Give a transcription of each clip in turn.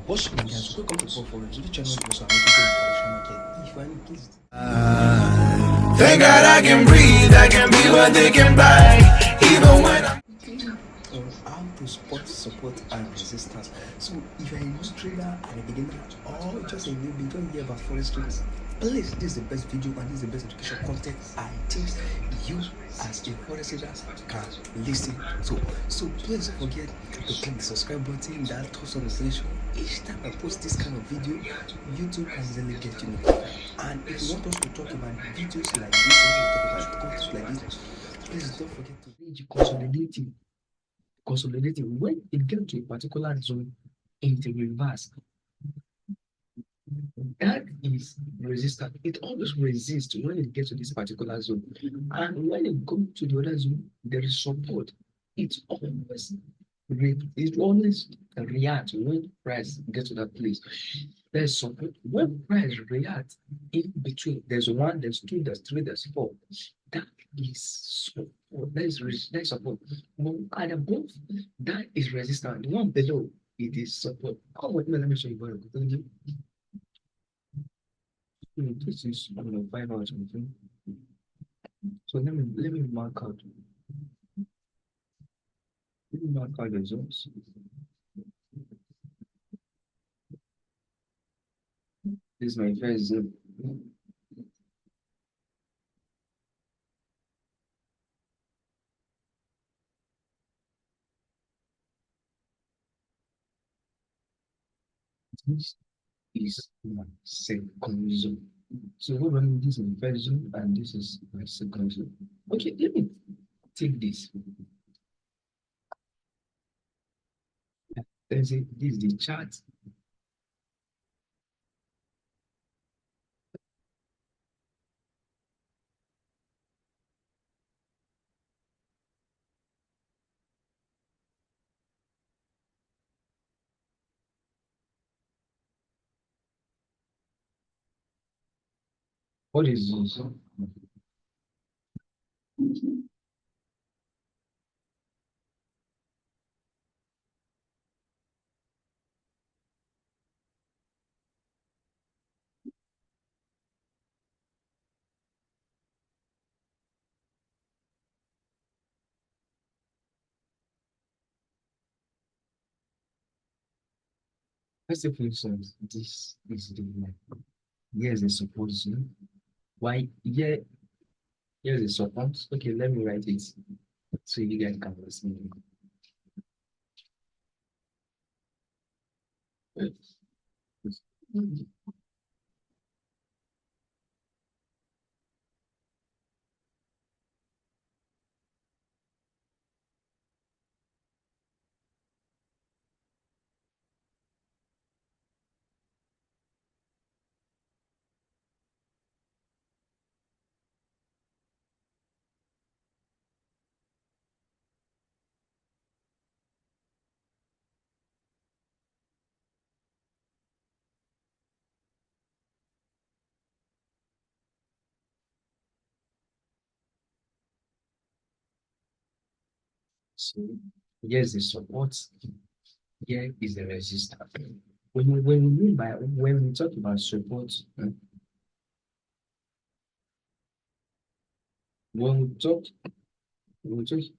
What's up, guys? Welcome to Forex. The channel was making information market. If I please. Thank God I can breathe, I can be what they can buy, even when I'm On how to spot support and resistance. So, if you're a new trader and a beginner, or just a newbie, don't hear about Forex trading, please, this is the best video and this is the best education content I think you as a Forex trader can listen to. So, please don't forget to click the subscribe button, that toast notification. Each time I post this kind of video, YouTube can easily get you notified. And if you want us to talk about videos like this, or to talk about content like this, please don't forget to read consolidating when it gets to a particular zone in the reverse. That is resistance. It always resists when it gets to this particular zone. And when it goes to the other zone, there is support. It always reacts when price gets to that place. There's support. When price reacts in between, there's one, there's two, there's three, there's four. That is support. That is support. And above, that is resistance. The one below, it is support. Oh, wait, let me show you what this is 5 hours something. So let me mark out the results. This is my first zone. This is my second zone. So hold on, this is my first zone and this is my second zone. Okay, let me take this. This is the chart. What is this? Let's say for instance, this is the line. Here's the support zone. Why here's the support. Okay, let me write it so you guys can listen. So here's the support. Here is the resistance. When we talk about support, when we talk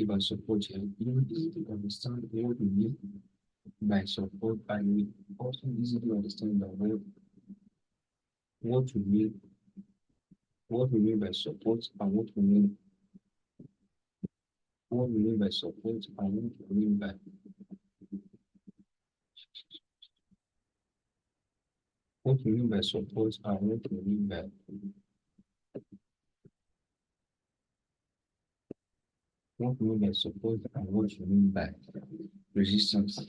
about support here, you will easily understand what we mean by support, and we also easily understand by what we mean by support and what we mean by support and what we mean by support and what we mean by support and what we mean by resistance.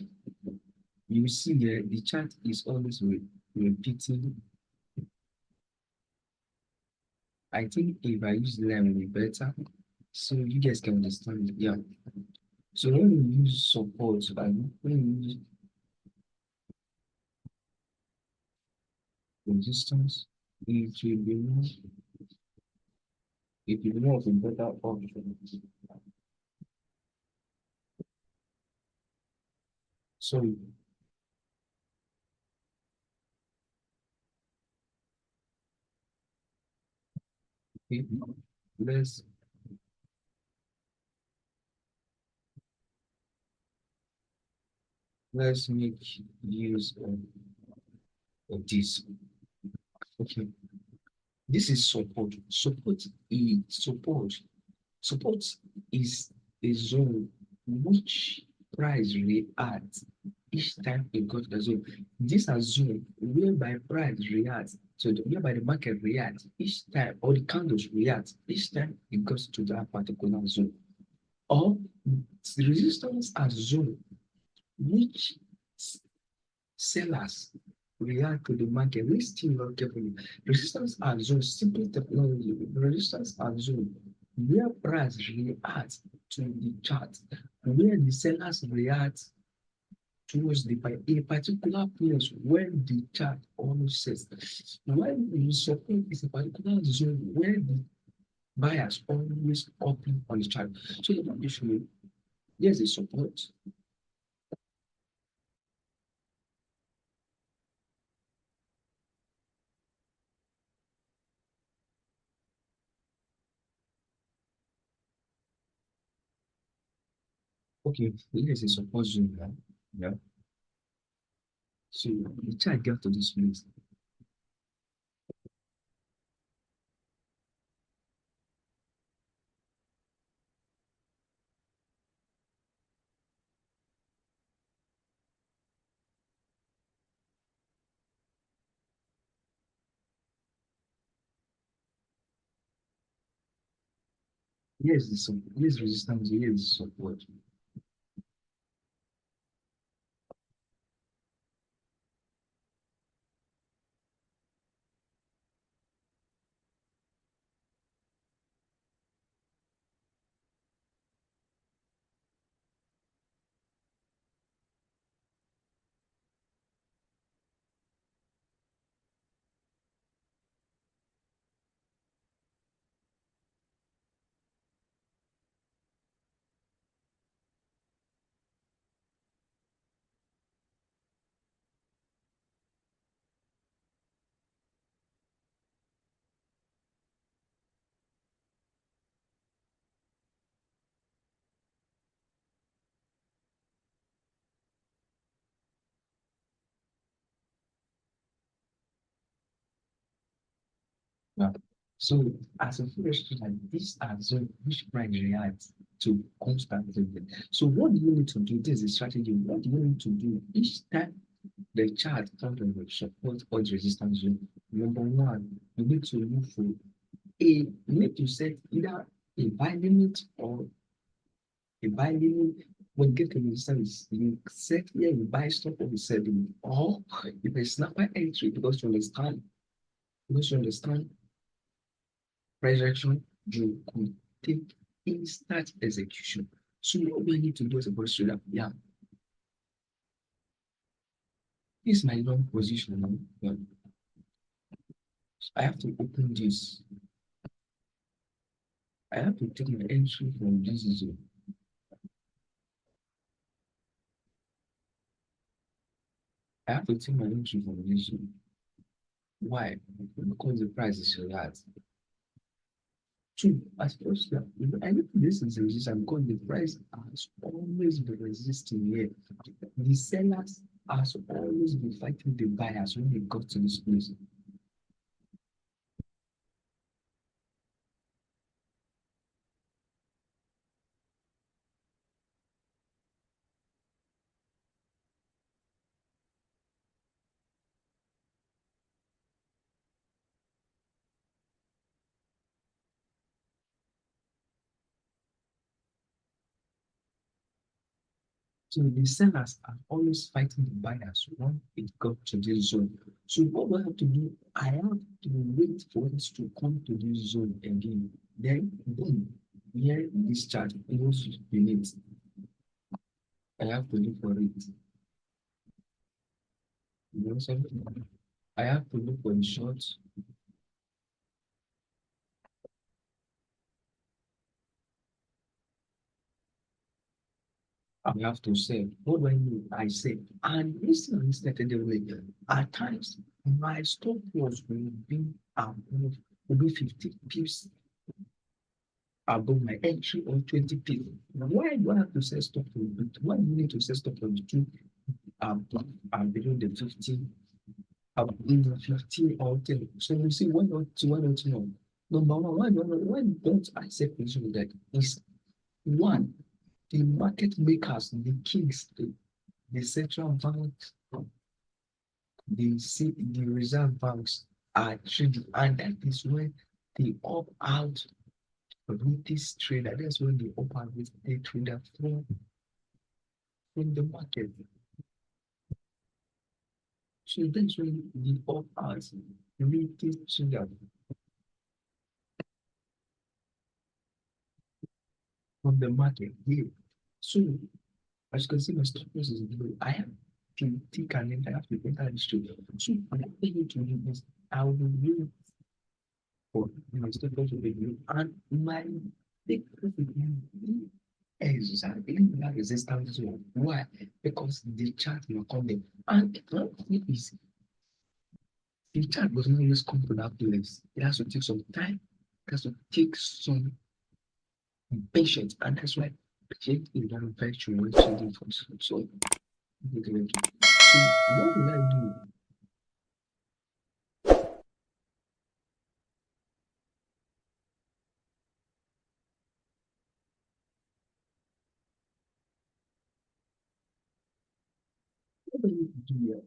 You see here, the chart is always repeating. I think if I use the line will be better, so you guys can understand it. Yeah. So when we use support and when we use resistance, it will be more of a better option. So Okay, let's let's make use of this. Okay, this is support. Support is a zone which price reacts each time it got the zone. This is zone whereby price reacts, so whereby the market reacts each time, or the candles react each time it goes to that particular zone. Or the resistance as zone which sellers react to the market. Listen very carefully. Resistance and zone, simple technology. Resistance and zone, where price reacts to the chart, where the sellers react towards a particular place where the chart always says. When you support is a particular zone where the buyers always open on the chart. So usually there's a support. Okay, here's a support zone. Yeah. So the chart get to this place. Here's resistance, here's support. Yeah. So as a forex trader, these are zone which price reacts to constantly. So what do you need to do? This is a strategy. What do you need to do each time the chart comes on the support or the resistance zone? Number one, you need to look for you need to set either a buy limit or a buy limit. When you get to resistance, you set here you buy stop or you sell limit. Or if a snapper entry because you understand projection, you could take instant execution. So what do I need to do as a boss trader? Yeah, this is my long position now. Yeah. I have to open this. I have to take my entry from this zone. I have to take my entry from this zone. Why? Because the price is relaxed. Two, as first, I know this is resistance because the price has always been resisting here. The sellers has always been fighting the buyers when they got to this place. So the sellers are always fighting the buyers when it got to this zone. So what do I have to do? I have to wait for it to come to this zone again. Then boom, here this chart goes units. I have to look for it. You know something? I have to look for the shorts. I have to say, what do I mean? I say, and listen and listen attentively. At times, my stop loss will be 50 pips above my entry on 20p. Why do I have to set stop for it? Why do you need to set stop for the two above and below the 15, in the 15 or 10? So you see, why not know? Number one, why don't I set position that is one, the market makers, the kings, the central banks, the reserve banks are trading, and that is when they opt out with this trader. That's when they opt out with the trader from the market. So that's when the opt out with this trader from the market. Yeah. So as you can see, my stop loss is below. I have to take an I have to enter this trade. So what I need to do is I will wait for my stop loss to be below, and my take profit will be exactly that resistance zone. Why? Because the chart will come there. And one thing is, the chart doesn't always come to that place. It has to take some time. It has to take some patience. And that's why patience is one virtue when trading for some. So, what will I do? What do I do here?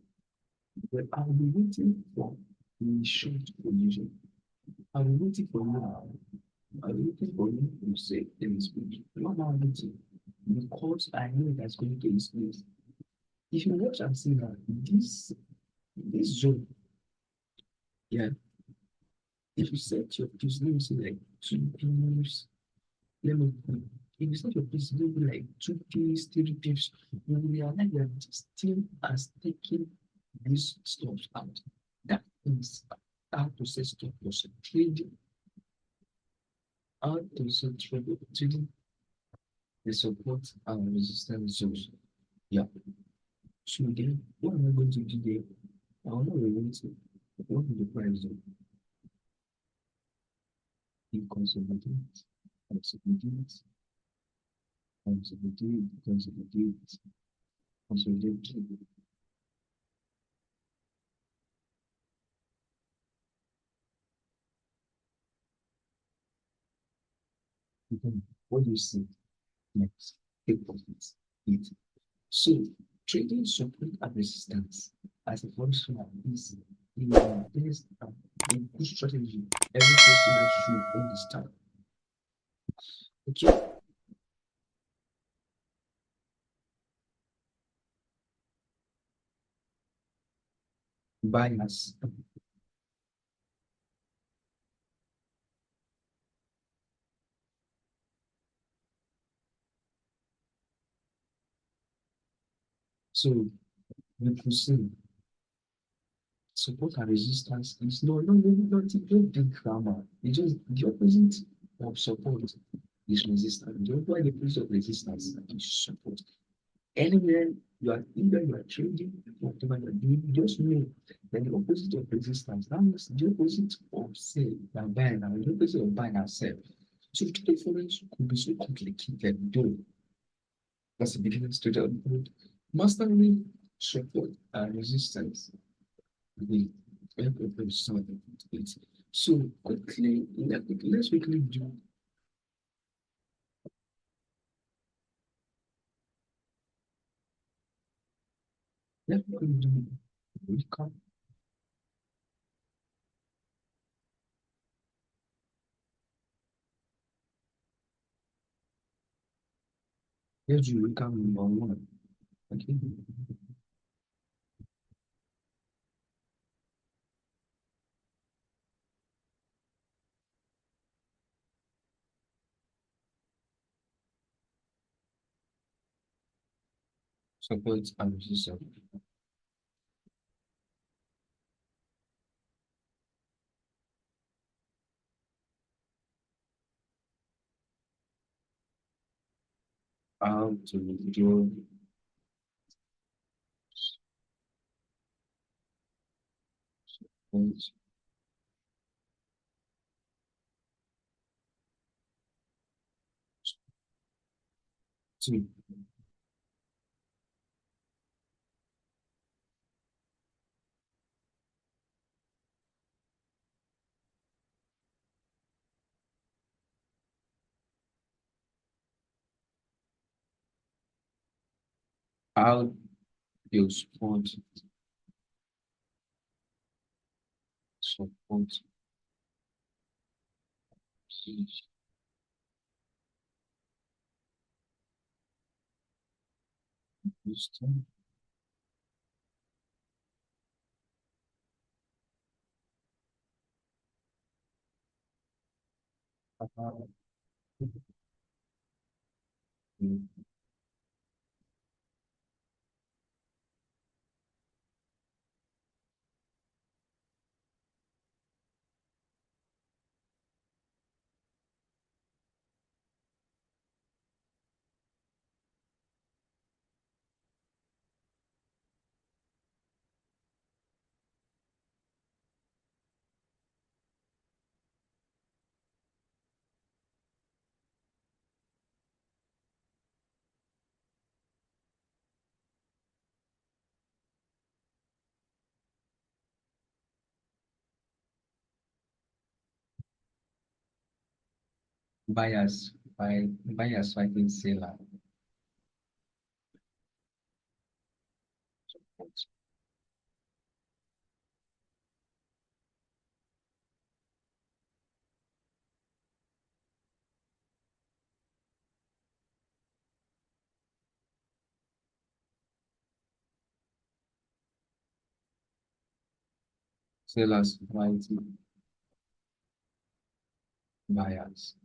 Well, I'll be waiting for the short position. I'll be waiting for you. I'll be waiting for you to say in speech. Not now waiting. Because I know that's going to take place. If you watch and see that this zone, yeah, if you set your piece, let me say like 2 pips, let me if you set your piece maybe like 2 pips, 3 pips, you will realize that still as taking these stops out. That is how to set stop loss trading, how to set trading the support and resistance zones. Yeah. So then what am I going to do there? I will not relate to what is the price zone. You consolidate, consolidate, consolidate, consolidate, consolidate. Then what do you see next? Take profits. Eat. So trading support and resistance as a function of this is based on a good strategy every person should understand. Okay, bias. So we proceed. Support and resistance is not big grammar. It's just the opposite of support is resistance. The opposite of resistance is support. Anywhere you are trading, whatever you're doing, just know that the opposite of resistance, that means the opposite of sell and buying, and the opposite of buying and sell. So the difference could be so complicated, though. That's the beginning stage of mastering support and resistance will help us solve it. So let's quickly do let's quickly do recap. Let's do recap number one. Okay. Support and resistance. How to withdraw points. two, how you support system about buyers buyers fighting seller. Sellers fighting buyers.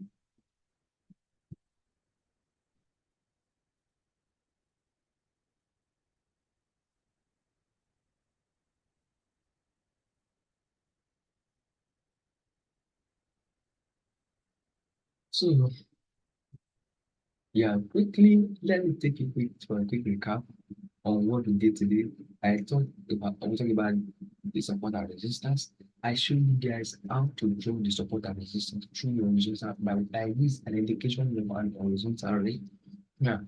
So yeah, quickly let me take you quick for a quick recap on what we did today. I was talking about the support and resistance. I showed you guys how to draw the support and resistance through your horizontal by this an indication of an horizontal ray. Yeah.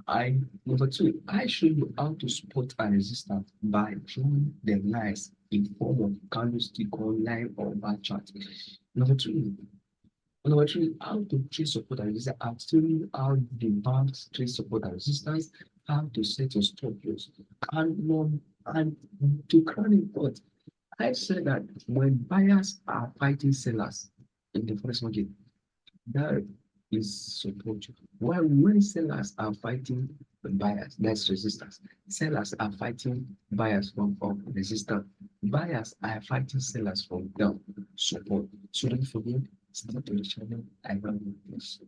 I number two, I showed you how to spot a resistance by drawing the lines in form of candlestick or line or bar chart. Number two, number three, how to trace support and resistance. I've shown you how the banks trace support and resistance, how to set your stop loss. And to crown it out, I said that when buyers are fighting sellers in the forex market, that is support. While when sellers are fighting the buyers, that's resistance. Sellers are fighting buyers from up, resistance. Buyers are fighting sellers from down, support. So don't forget, stay to the channel. I love you. Please.